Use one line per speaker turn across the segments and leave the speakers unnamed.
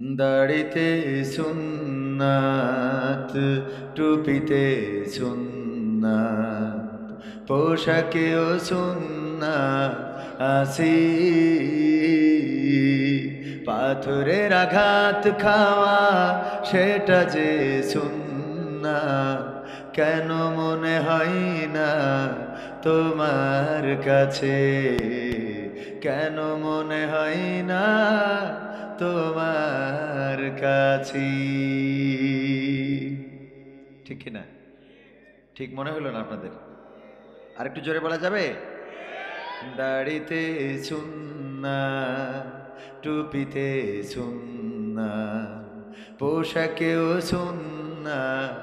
দাড়িতে সুন্নাত, টুপিতে সুন্নাত, পোশাকেও সুন্নাত আসি। পাথরের আঘাত খাওয়া সেটা যে সুন্নাত, কেন মনে হয় না তোমার কাছে? কেন মনে হয় না তোমার কাছে? ঠিক কিনা? ঠিক মনে হলো না আপনাদের? আরেকটু জোরে বলা যাবে? দাড়িতে সুন্নাত, টুপিতে সুন্নাত, পোশাকেও সুন্নাত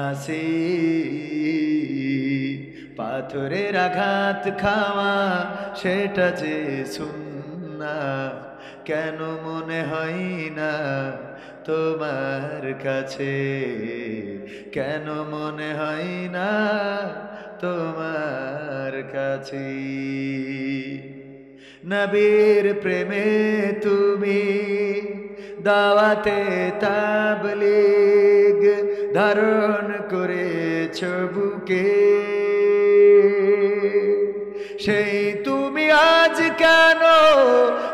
আসি। পাথরের আঘাত খাওয়া সেটা যে সুন্নাত, কেন মনে হয় না তোমার কাছে? কেন মনে হয় না তোমার কাছে? নবীর প্রেমে তুমি দাওয়াতে তাবলীগ ধারণ করেছ বুকে। সেই তুমি আজ কেন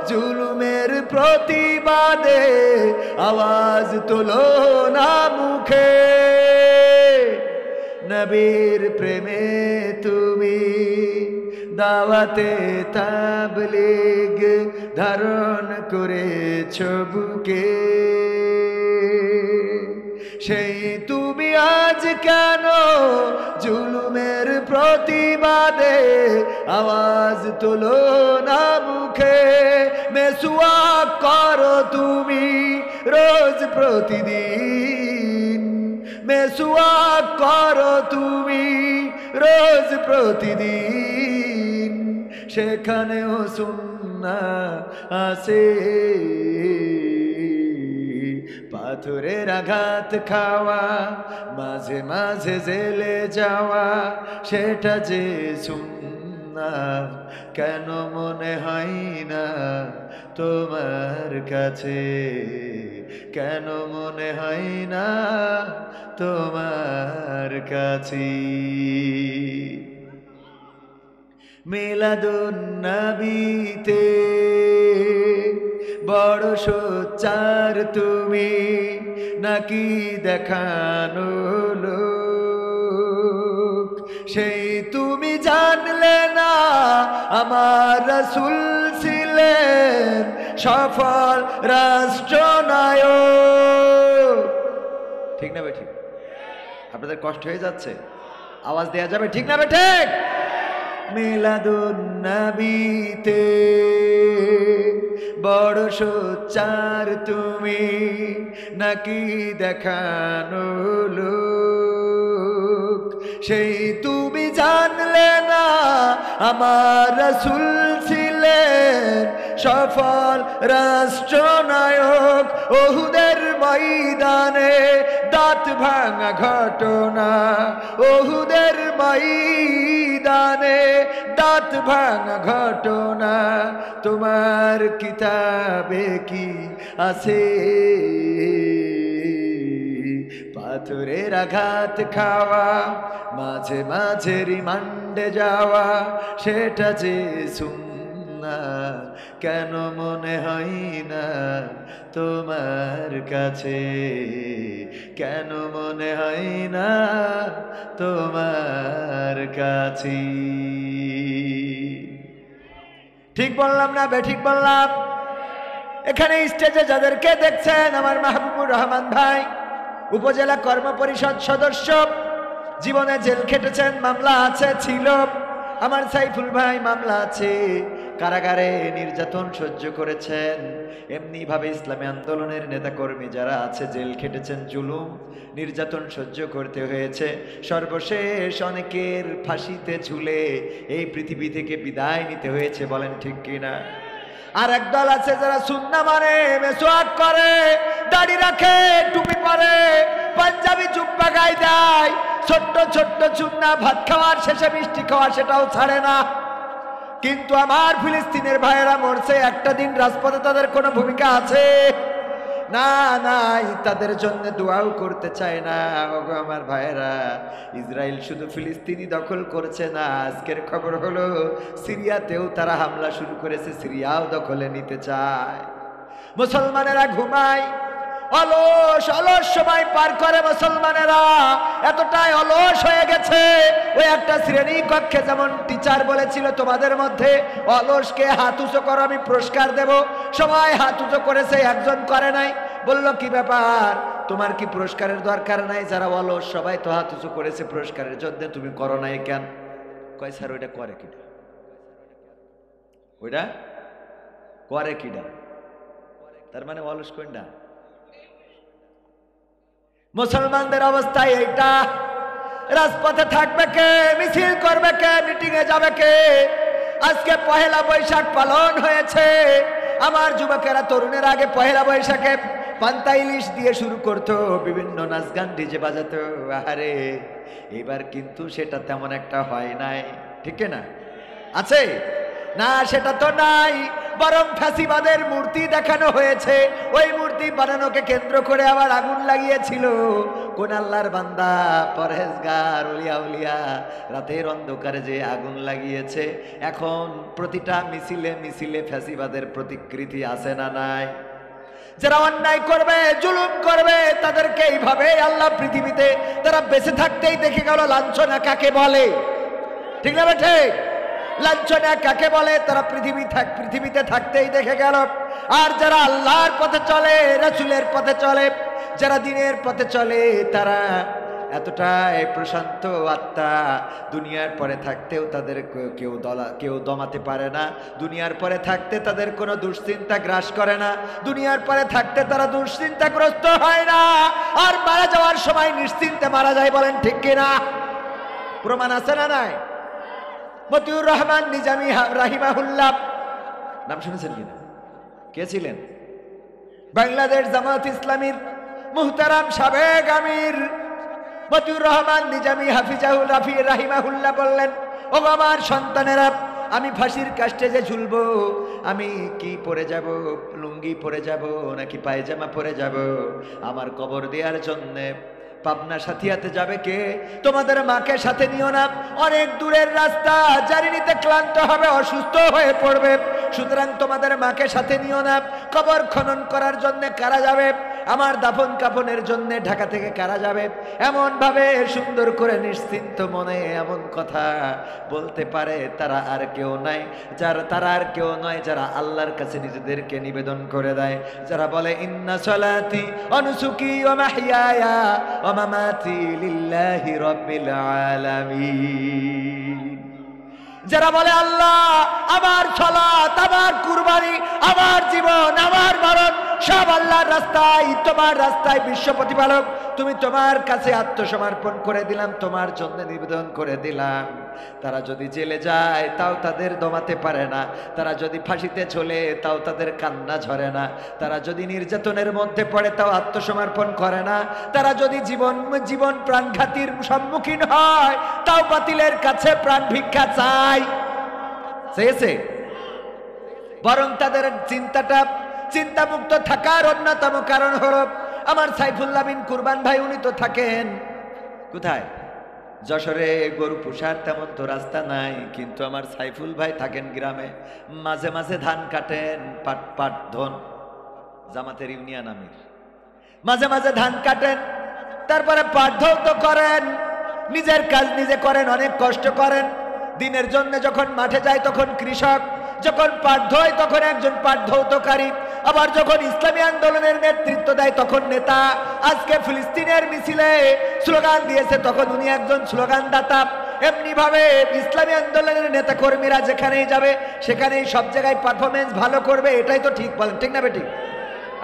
জুলুমের প্রতিবাদে আওয়াজ তোলো না মুখে? নবীর প্রেমে তুমি দাওয়াতে তাবলীগ ধারণ করেছ বুকে। সেই তুমি আজ কেন জুলুমের প্রতিবাদে আওয়াজ তোলো না মুখে? মেসওয়াক করো তুমি রোজ প্রতিদিন, মেসওয়াক করো তুমি রোজ প্রতিদিন, সেখানেও সুন্নাত আছে। পাথরের আঘাত খাওয়া, মাঝে মাঝে জেলে যাওয়া সেটা যে সুন্নাত, কেন মনে হয় না তোমার কাছে? কেন মনে হয় না তোমার কাছে? মিলাদুন নবীতে বড় সোচ্চার তুমি, নাকি দেখানো লোক? সেই তুমি জানলে না আমার রাসূল ছিলেন সফল রাষ্ট্রনায়ক। ঠিক না বেঠিক? আপনাদের কষ্ট হয়ে যাচ্ছে? আওয়াজ দেয়া যাবে ঠিক না বেঠিক? মিলাদুন নবীতে বড় সোচ্চার তুমি, নাকি দেখানো লোক? সেই তুমি জানলে না আমার রাসূল ছিলেন সফল রাষ্ট্রনায়ক। ওহুদের ময়দানে দাঁত ভাঙা ঘটনা, ওহুদের ময়দানে দাঁত ভাঙা ঘটনা তোমার কিতাবে কি আছে? পাথরের আঘাত খাওয়া, মাঝে মাঝে রিমান্ডে যাওয়া সেটা যে সুন্নাত, কেন মনে হয় না তোমার কাছে? কেন মনে হয় না তোমার কাছে? ঠিক বললাম না বেঠিক বললাম? এখানে স্টেজে যাদেরকে দেখছেন, আমার মাহবুবুর রহমান ভাই উপজেলা কর্ম পরিষদ সদস্য, জীবনে জেল খেটেছেন, মামলা আছে ছিল। আমার সাইফুল ভাই মামলা আছে, কারাগারে নির্যাতন সহ্য করেছেন। এমনি ভাবে ইসলামী আন্দোলনের নেতাকর্মী যারা আছে জেল খেটেছেন, জুলুম নির্যাতন সহ্য করতে হয়েছে। সর্বশেষ অনেকের ফাঁসিতে ঝুলে এই পৃথিবী থেকে বিদায় নিতে হয়েছে। বলেন ঠিক কিনা? আর একদল আছে যারা সুন্নাহ মানে, মেসওয়াক করে, দাড়ি রাখে, টুপি পরে, পাঞ্জাবি জুব্বা গায়ে দেয়, ছোট্ট ছোট্ট চুন্না ভাত খাওয়ার শেষে মিষ্টি খাওয়া সেটাও ছাড়ে না। কিন্তু আমার ফিলিস্তিনের ভাইয়েরা মরছে, একটা দিন রাজপথে তাদের কোনো ভূমিকা আছে? না নাই, তাদের জন্য দোয়াও করতে চায় না। ওগো আমার ভাইয়েরা, ইসরায়েল শুধু ফিলিস্তিনি দখল করছে না, আজকের খবর হলো সিরিয়াতেও তারা হামলা শুরু করেছে, সিরিয়াও দখলে নিতে চায়। মুসলমানেরা ঘুমায়, অলস অলস সময় পার করে মুসলমানেরা, এতটাই অলস হয়ে গেছে। ওই একটা শ্রেণী কক্ষে যেমন টিচার বলেছিল তোমাদের মধ্যে অলসকে হাত উঁচু করো, আমি পুরস্কার দেব, সবাই হাত উঁচু করেছে, একজন করে নাই। বলল কি ব্যাপার, তোমার কি পুরস্কারের দরকার নাই? যারা অলস সবাই তো হাত উঁচু করেছে পুরস্কারের জন্য, তুমি করো নাই কেন? কয় স্যার ওইটা করে কিনা, ওইটা করে কিনা, তার মানে অলস কোনটা? মুসলমানদের অবস্থায় এইটা। রাজপথে থাকবে কে, মিছিল করবে কে, মিটিং এ যাবে কে? আজকে পহেলা বৈশাখ পালন হয়েছে, আমার যুবকেরা তরুণের আগে পহেলা বৈশাখে পান্তা ইলিশ দিয়ে শুরু করতো, বিভিন্ন নাচ গান ডিজে বাজাতো। আরে এবার কিন্তু সেটা তেমন একটা হয় নাই, ঠিক না? আছে না? সেটা তো নাই, বরং ফ্যাসিবাদের মূর্তি দেখানো হয়েছে। ওই মূর্তি বানানোকে কেন্দ্র করে আবার আগুন লাগিয়েছিল কোন আল্লাহর বান্দা, পরহেজগার, উলিয়া উলিয়া, রাতের অন্ধকারে যে আগুন লাগিয়েছে। এখন প্রতিটা মিছিলে মিছিলে ফ্যাসিবাদের প্রতিকৃতি আছে না নাই? যারা অন্যায় করবে, জুলুম করবে, তাদেরকে এইভাবে আল্লাহ পৃথিবীতে তারা বেঁচে থাকতেই দেখে গেল। লাঞ্ছনা কাকে বলে, ঠিক না বেঠে? লাঞ্ছনা কাকে বলে? তারা পৃথিবীতে থাকতেই দেখে গেল। আর যারা আল্লাহর পথে চলে, রাসূলের পথে চলে, যারা দ্বীনের পথে চলে, তারা এতটাই প্রশান্ত আত্মা, দুনিয়ার পরে থাকতেও তাদের কেউ দমাতে পারে না। দুনিয়ার পরে থাকতে তাদের কোনো দুশ্চিন্তা গ্রাস করে না, দুনিয়ার পরে থাকতে তারা দুশ্চিন্তাগ্রস্ত হয় না, আর মারা যাওয়ার সময় নিশ্চিন্তে মারা যায়। বলেন ঠিক কিনা? প্রমাণ আছে না নাই? মতিউর রহমান নিজামী রাহিমাহুল্লাহ, নাম শুনেছেন কিনা? কে ছিলেন? বাংলাদেশ জামাত ইসলামীর মুহতারাম সাবেক আমির মতিউর রহমান নিজামী হাফিজাহুল রাহিমাহুল্লাহ বললেন, ও আমার সন্তানেরা, আমি ফাঁসির কাস্টে যে ঝুলবো, আমি কি পরে যাব? লুঙ্গি পরে যাব নাকি পায়জামা পরে যাব? আমার কবর দেওয়ার জন্যে পাবনা সাথিয়াতে যাবে কে? তোমাদের মাকে সাথে নিও না, অনেক দূরের রাস্তা, জার্নিতে ক্লান্ত হবে, অসুস্থ হয়ে পড়বে, সুতরাং তোমাদের মাকে সাথে নিও না। কবর খনন করার জন্য কারা যাবে? আমার দাফন কাফনের জন্য ঢাকা থেকে কারা যাবে? এমন ভাবে সুন্দর করে নিশ্চিন্ত মনে এমন কথা বলতে পারে, তারা আর কেউ নাই, তারা আর কেউ নয় যারা আল্লাহর কাছে নিজেদেরকে নিবেদন করে দেয়, যারা বলে ইন্না সলাতি ওয়া নুসুকি ওয়া মাহইয়ায়া ওয়া মামাতি লিল্লাহি রাব্বিল আলামিন। যারা বলে আল্লাহ, আমার সালাত, আমার কুরবানি, আমার জীবন, আমার মরণ সব আল্লাহর রাস্তায়, তোমার রাস্তায় বিশ্ব প্রতিপালক, তুমি তোমার কাছে আত্মসমর্পণ করে দিলাম, তোমার জন্য নিবেদন করে দিলাম। তারা যদি জেলে যায় তাও তাদের দমাতে পারে না, তারা যদি ফাঁসিতে চলে তাও তাদের কান্না ঝরে না, তারা যদি নির্যাতনের মধ্যে পড়ে তাও আত্মসমর্পণ করে না, তারা যদি জীবন প্রাণঘাতীর সম্মুখীন হয় তাও বাতিলের কাছে প্রাণ ভিক্ষা চায়, চেয়েছে। বরং তাদের চিন্তামুক্ত থাকার অন্যতম কারণ হলো আমার সাইফুল্লাহ বিন কুরবান ভাই, উনি তো থাকেন কোথায়? যশোরে। গরু পোষার তেমন তো রাস্তা নাই, কিন্তু আমার সাইফুল ভাই থাকেন গ্রামে, মাঝে মাঝে ধান কাটেন, পাট ধন, জামাতের ইউনিয়ন আমির, মাঝে মাঝে ধান কাটেন, তারপরে পাট ধৌত করেন, নিজের কাজ নিজে করেন, অনেক কষ্ট করেন। দিনের জন্য যখন মাঠে যায় তখন কৃষক, যখন পাট ধোয় তখন একজন পাট ধৌতকারী, আবার যখন ইসলামী আন্দোলনের নেতৃত্ব দেয় তখন নেতা। আজকে ফিলিস্তিনের মিছিলে স্লোগান দিয়েছে তখন উনি একজন স্লোগানদাতা। এমনি ভাবে ইসলামী আন্দোলনের নেতা কর্মীরা যেখানেই যাবে সেখানেই সব জায়গায় পারফরমেন্স ভালো করবে, এটাই তো ঠিক, বলেন ঠিক না বেঠিক?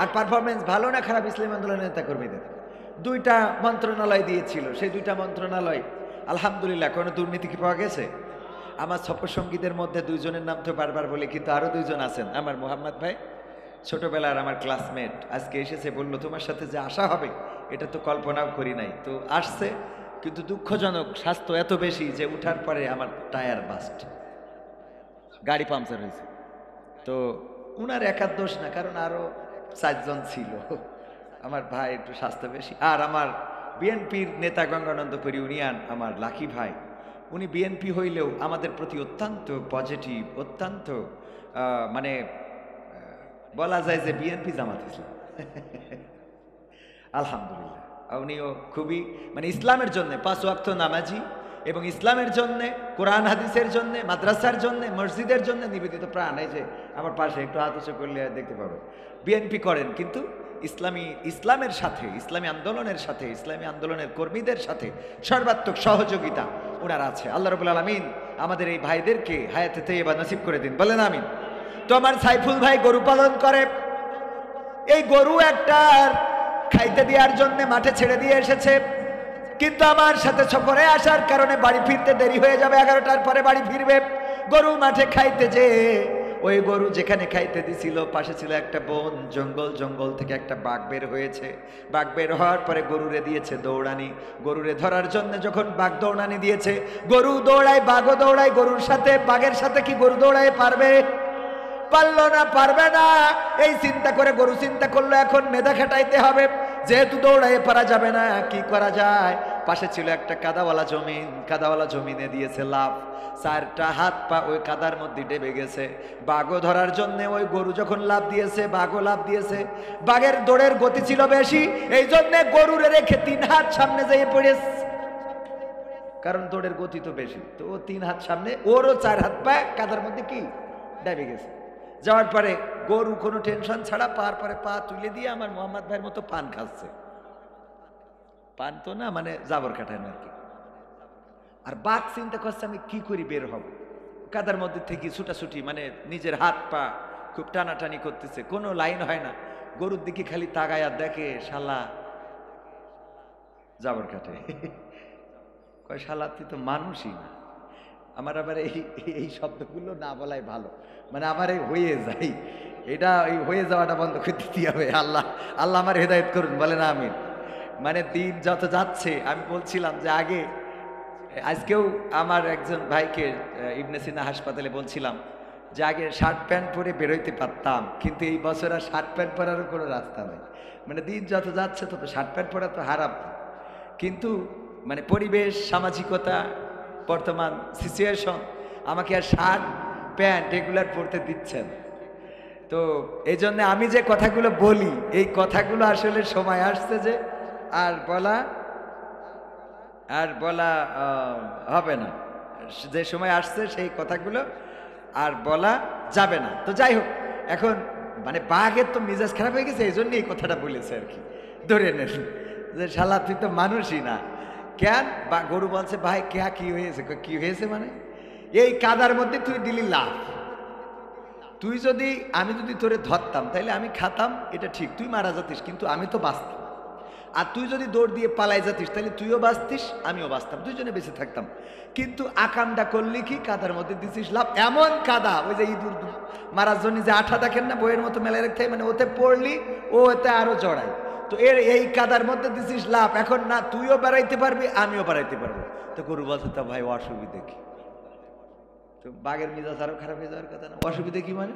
আর পারফরমেন্স ভালো না খারাপ ইসলামী আন্দোলনের নেতা কর্মীদের? দুইটা মন্ত্রণালয় দিয়েছিল, সেই দুইটা মন্ত্রণালয় আলহামদুলিল্লাহ কোনো দুর্নীতি কি পাওয়া গেছে? আমার সফরসঙ্গীদের মধ্যে দুইজনের নাম তো বারবার বলি, কিন্তু আরো দুইজন আছেন, আমার মোহাম্মদ ভাই, ছোটবেলার আমার ক্লাসমেট, আজকে এসেছে, বললো তোমার সাথে যে আসা হবে এটা তো কল্পনাও করি নাই, তো আসছে। কিন্তু দুঃখজনক, স্বাস্থ্য এত বেশি যে উঠার পরে আমার টায়ার বাস্ট, গাড়ি পাংচার হয়েছে। তো উনার একার দোষ না, কারণ আরো 4 জন ছিল, আমার ভাই একটু স্বাস্থ্য বেশি। আর আমার বিএনপির নেতা গঙ্গানন্দপুর ইউনিয়ন আমার লাকি ভাই, উনি বিএনপি হইলেও আমাদের প্রতি অত্যন্ত পজিটিভ, অত্যন্ত মানে বলা যায় যে বিএনপি জামাত ইসলাম। আলহামদুলিল্লাহ, উনিও খুবই মানে ইসলামের জন্য 5 ওয়াক্ত নামাজি এবং ইসলামের জন্য, কোরআন হাদিসের জন্য, মাদ্রাসার জন্য, মসজিদের জন্য নিবেদিত প্রাণ। এই যে আমার পাশে একটু আতচ করলে দেখতে পাবো, বিএনপি করেন কিন্তু ইসলামের সাথে, ইসলামী আন্দোলনের সাথে, ইসলামী আন্দোলনের কর্মীদের সাথে সর্বাত্মক সহযোগিতা ওনার আছে। আল্লাহ রাব্বুল আলামিন আমাদের এই ভাইদেরকে হায়াতে তাইয়্যিবা নসিব করে দিন, বলেন আমিন। তো আমার সাইফুল ভাই গরু পালন করে, এই গরু একটার খাইতে দেওয়ার জন্য মাঠে ছেড়ে দিয়ে এসেছে, কিন্তু আমার সাথে সফরে আসার কারণে বাড়ি ফিরতে দেরি হয়ে যাবে, 11টার পরে বাড়ি ফিরবে। গরু মাঠে খাইতে যে ওই গরু যেখানে খাইতে দিছিল পাশে ছিল একটা বন, জঙ্গল থেকে একটা বাঘ বের হয়েছে। বাঘ বের হওয়ার পরে গরুরে দিয়েছে দৌড়ানি। গরুরে ধরার জন্য যখন বাঘ দৌড়ানি দিয়েছে, গরু দৌড়ায়, বাঘও দৌড়ায় গরুর সাথে। বাঘের সাথে কি গরু দৌড়ায় পারবে? পারলো না, পারবে না। এই চিন্তা করে গরু চিন্তা করলো এখন মেধা খাটাইতে হবে, যেহেতু দৌড়াইয়ে পারা যাবে না, কি করা যায়? পাশে ছিল একটা কাদাওয়ালা জমিন, কাদাওয়ালা জমিনে দিয়েছে লাফ। 4টা হাত পা ওই কাদার মধ্যে ডেবে গেছে। বাঘও ধরার জন্য ওই গরু যখন লাফ দিয়েছে, বাঘও লাফ দিয়েছে। বাঘের দৌড়ের গতি ছিল বেশি, এই জন্য গরুরে রেখে 3 হাত সামনে যেয়ে পড়েছে, কারণ দৌড়ের গতি তো বেশি। তো ও 3 হাত সামনে, ওরও 4 হাত পা কাদার মধ্যে কি ডেবে গেছে। যাওয়ার পরে গরু কোনো টেনশন ছাড়া পার পরে পা তুলে দিয়ে আমার মোহাম্মদ ভাইয়ের মতো পান খাচ্ছে। পান তো না, মানে জাবর কাটায় না আর কি। আর বাঘ চিন্তা করছে আমি কি করি বের হব, কাদার মধ্যে থেকে ছুটাছুটি, মানে নিজের হাত পা খুব টানাটানি করতেছে, কোনো লাইন হয় না। গরুর দিকে খালি তাকায় আর দেখে শালা জাবর কাটে। কয় শালা তুই তো মানুষই না। আমার আবার এই শব্দগুলো না বলাই ভালো, মানে আমার এই হয়ে যাই, এটা এই হয়ে যাওয়াটা বন্ধ করে দিতে হবে। আল্লাহ আমার হেদায়েত করুন, বলে না আমিন। মানে দিন যত যাচ্ছে, আমি বলছিলাম যে আজকেও আমার একজন ভাইকে ইবনে সিনা হাসপাতালে বলছিলাম যে আগে শার্ট প্যান্ট পরে বেরোইতে পারতাম, কিন্তু এই বছর আর শার্ট প্যান্ট পরারও কোনো রাস্তা নেই। মানে দিন যত যাচ্ছে তত শার্ট প্যান্ট পরা তো হারাম, কিন্তু মানে পরিবেশ, সামাজিকতা, বর্তমান সিচুয়েশন আমাকে আর শার্ট প্যান্ট এগুলার পরতে দিচ্ছেন। তো এই জন্য আমি যে কথাগুলো বলি, এই কথাগুলো আসলে সময় আসছে যে আর বলা হবে না। যে সময় আসছে সেই কথাগুলো আর বলা যাবে না। তো যাই হোক, এখন মানে বাঘের তো মেজাজ খারাপ হয়ে গেছে, এই জন্য এই কথাটা বলেছে আর কি। ধরে নেন যে শালা তুই তো মানুষই না। কেন? বা গরু বলছে ভাই কে কি হয়েছে? কি হয়েছে মানে এই কাদার মধ্যে তুই দিলি লাফ। আমি যদি তোরে ধরতাম তাইলে আমি খাতাম, এটা ঠিক, তুই মারা যাতিস, কিন্তু আমি তো বাঁচতাম। আর তুই যদি দৌড় দিয়ে পালাই যাতিস তাহলে তুইও বাঁচতিস, আমিও বাঁচতাম, দুইজনে বেঁচে থাকতাম। কিন্তু আকামটা করলি কি, কাদার মধ্যে দিছিস লাভ। এমন কাদা, ওই যে ইঁদুর মারার জন্য যে আঠা দেখেন না বইয়ের মতো মেলায় রাখতে হয়, মানে ওতে পড়লি ও ওতে আরো জড়ায়। তো এই কাদার মধ্যে দিছিস লাভ, এখন না তুইও বেড়াইতে পারবি, আমিও বেড়াইতে পারবো। তো গরু বলছে তা ভাই অসুবিধে কি? তো বাঘের মেজাজ আরো খারাপ হয়ে যাওয়ার কথা না। অসুবিধে কি মানে?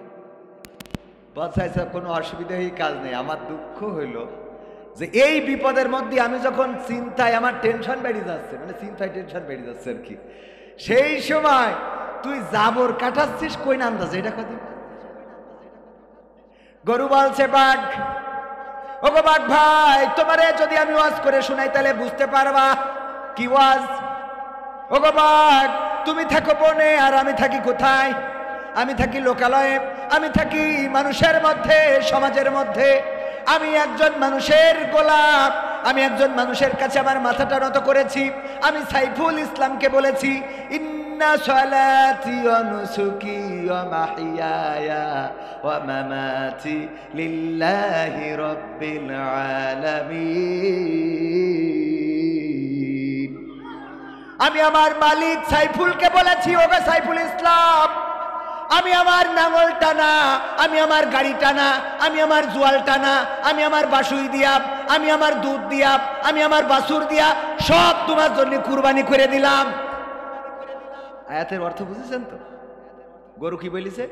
বলছে কোনো অসুবিধা হয়ে কাজ নেই। আমার দুঃখ হইলো যে এই বিপদের মধ্যে আমি যখন চিন্তায় আমার টেনশন বেড়ে যাচ্ছে, মানে চিন্তায় টেনশন বেড়ে যাচ্ছে আর কি, সেই সময় তুই জাবর কাটাচ্ছিস কই না আন্দাজ, এটা কত? গরু বলছে বাঘ, ও গো বাঘ ভাই, তোমারে যদি আমি ওয়াজ করে শোনাই তাহলে বুঝতে পারবা কি ওয়াজ। ও গো বাঘ, তুমি থাকো বনে আর আমি থাকি কোথায়? আমি থাকি লোকালয়ে, আমি থাকি মানুষের মধ্যে, সমাজের মধ্যে। আমি একজন মানুষের গোলাম, আমি একজন মানুষের কাছে আমার মাথাটা নত করেছি। আমি সাইফুল ইসলামকে বলেছি ইন্না সালাতি ওয়া নুসুকি ওয়া মাহইয়ায়া ওয়া মামাতি লিল্লাহি রাব্বিল আলামিন। আমি আমার মালিক সাইফুলকে বলেছি, ওগো সাইফুল ইসলাম, আমি আমার নাঙল টানা, আমি আমার গাড়ি টানা, আমি আমার জোয়াল টানা, আমি আমার বাসুই দিয়া, আমি আমার দুধ দিয়া, আমি আমার বাসুর দিয়া সব তোমার জন্য কুরবানি করে দিলাম। আয়াতের অর্থ বুঝেছেন তো? গরু কি বলিছে?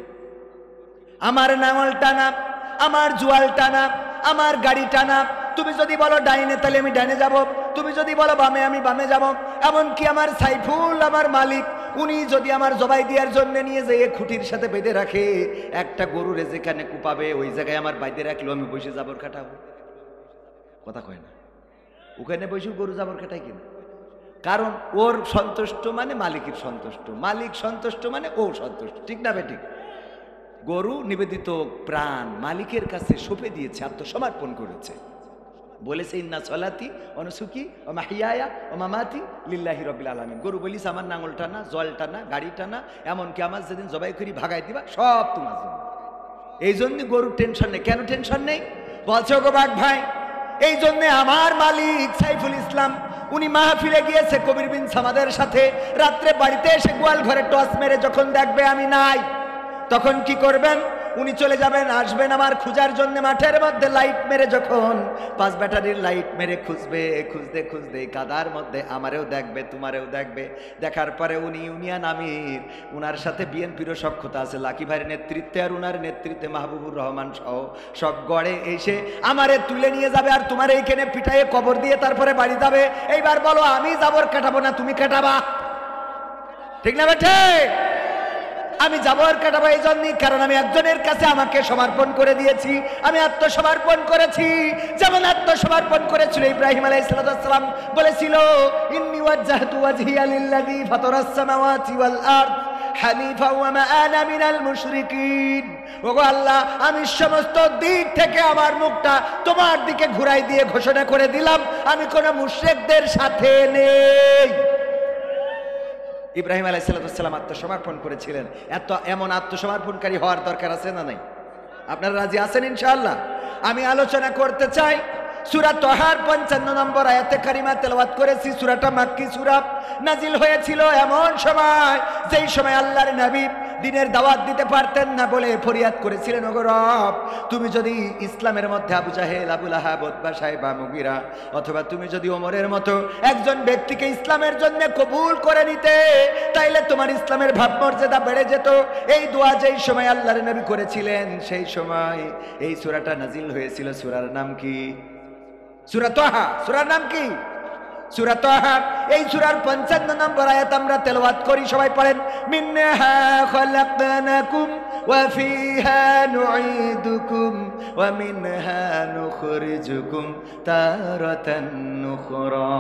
আমার নাঙল টানা, আমার জোয়াল টানা, আমার গাড়ি টানা, তুমি যদি বলো ডাইনে তাহলে আমি ডাইনে যাব, তুমি যদি বলো বামে আমি বামে যাব। এমনকি আমার সাইফুল আমার মালিক, উনি যদি আমার জবাই দেওয়ার জন্য নিয়ে যেয়ে খুঁটির সাথে বেঁধে রাখে, একটা গরুরে যেখানে কুপাবে ওই জায়গায় আমার বাইতে রাখলেও আমি বসে জাবর কাটাবো। কথা কয় না, ওখানে বসে গরু জাবর কাটাই কিনা, কারণ ওর সন্তুষ্ট মানে মালিকের সন্তুষ্ট, মালিক সন্তুষ্ট মানে ও সন্তুষ্ট, ঠিক না বেঠিক? গরু নিবেদিত প্রাণ মালিকের কাছে সঁপে দিয়েছে, আত্মসমর্পণ করেছে, বলেছে ইন্না সলাতি ও নুসুকি ও মাহিয়ায়া ও মামাতি লিল্লাহি রাব্বিল আলামিন। গরু বলিস আমার নাঙল টানা, জল টানা, গাড়ি টানা, এমনকি আমার যেদিন জবাই করি ভাগাই দিবা, সব তোমার জন্য। এই জন্য গরুর টেনশন নেই। কেন টেনশন নেই বলছে গো বাঘ ভাই? এই জন্য আমার মালিক সাইফুল ইসলাম উনি মাহফিলে গিয়েছে কবির বিন সামাদের সাথে, রাত্রে বাড়িতে এসে গোয়াল ঘরে টস মেরে যখন দেখবে আমি নাই, তখন কি করবেন? উনি চলে যাবেন, আসবেন আমার খুঁজার জন্য মাঠের মধ্যে লাইট মেরে, যখন 5 ব্যাটারির লাইট মেরে খুঁজবে, খুঁজতে খুঁজতে কাদার মধ্যে আমারেও দেখবে, তোমারেও দেখবে। দেখার পরে উনি ইউনিয়ন আমির, উনার সাথে বিএনপিরও সক্ষতা আছে, লাকি ভাইয়ের নেতৃত্বে আর উনার নেতৃত্বে মাহবুবুর রহমান সহ সব গড়ে এসে আমারে তুলে নিয়ে যাবে, আর তোমার এইখানে পিঠাইয়ে কবর দিয়ে তারপরে বাড়ি যাবে। এইবার বলো আমি জাবর কাটাবো না তুমি কাটাবা? ঠিক না বেঠে? আমি জাবর কাটাবো এই জন্যই, কারণ আমি একজনের কাছে আমাকে সমর্পণ করে দিয়েছি, আমি আত্মসমর্পণ করেছি। যেমন আত্মসমর্পণ করেছিল ইব্রাহিম আলাইহিস সালাম, বলেছিল ইন্নী ওয়াজ্জাহতু ওয়াজহিয়া লিল্লাযী ফাতারাস সামাওয়াতি ওয়াল আরদ হানিফা ওয়া মা আনা মিনাল মুশরিকিন। ওগো আল্লাহ, আমি সমস্ত দিক থেকে আমার মুখটা তোমার দিকে ঘুরাই দিয়ে ঘোষণা করে দিলাম আমি কোনো মুশরিকদের সাথে নেই। ইব্রাহিম আলাইহিস সালাম আত্মসমর্পণ করেছিলেন। এমন আত্মসমর্পণকারী হওয়ার দরকার আছে না নাই? আপনারা রাজি আছেন ইনশাআল্লাহ? আমি আলোচনা করতে চাই সূরা তাহার 55 নম্বর আয়াতে কারিমা তেলাওয়াত করেছি। সূরাটা মাক্কি সূরা, নাজিল হয়েছিল এমন সময় যেই সময় আল্লাহর নবী দিনের দাওয়াত দিতে পারতেন না বলে ফরিয়াদ করেছিলেন, ওগো রব, তুমি যদি ইসলামের মধ্যে আবু জাহেল, আবু লাহাব, উতবা, শাইবা, মুগিরা, অথবা তুমি যদি ওমরের মতো একজন ব্যক্তিকে ইসলামের জন্য কবুল করে নিতে, তাইলে তোমার ইসলামের ভাবমর্যাদা বেড়ে যেত। এই দোয়া যেই সময় আল্লাহর নবী করেছিলেন সেই সময় এই সূরাটা নাজিল হয়েছিল। সূরার নাম কি? সূরা তাহা। সূরার নাম কি? সূরা তাহা। এই সূরার 55 নম্বর আয়াত আমরা তেলাওয়াত করি, সবাই পড়েন। মিনহা খালাকনাকুম ওয়া ফিহা নুঈদুকুম ওয়া মিনহা নুখরিজুকুম তারাতান নুখরা।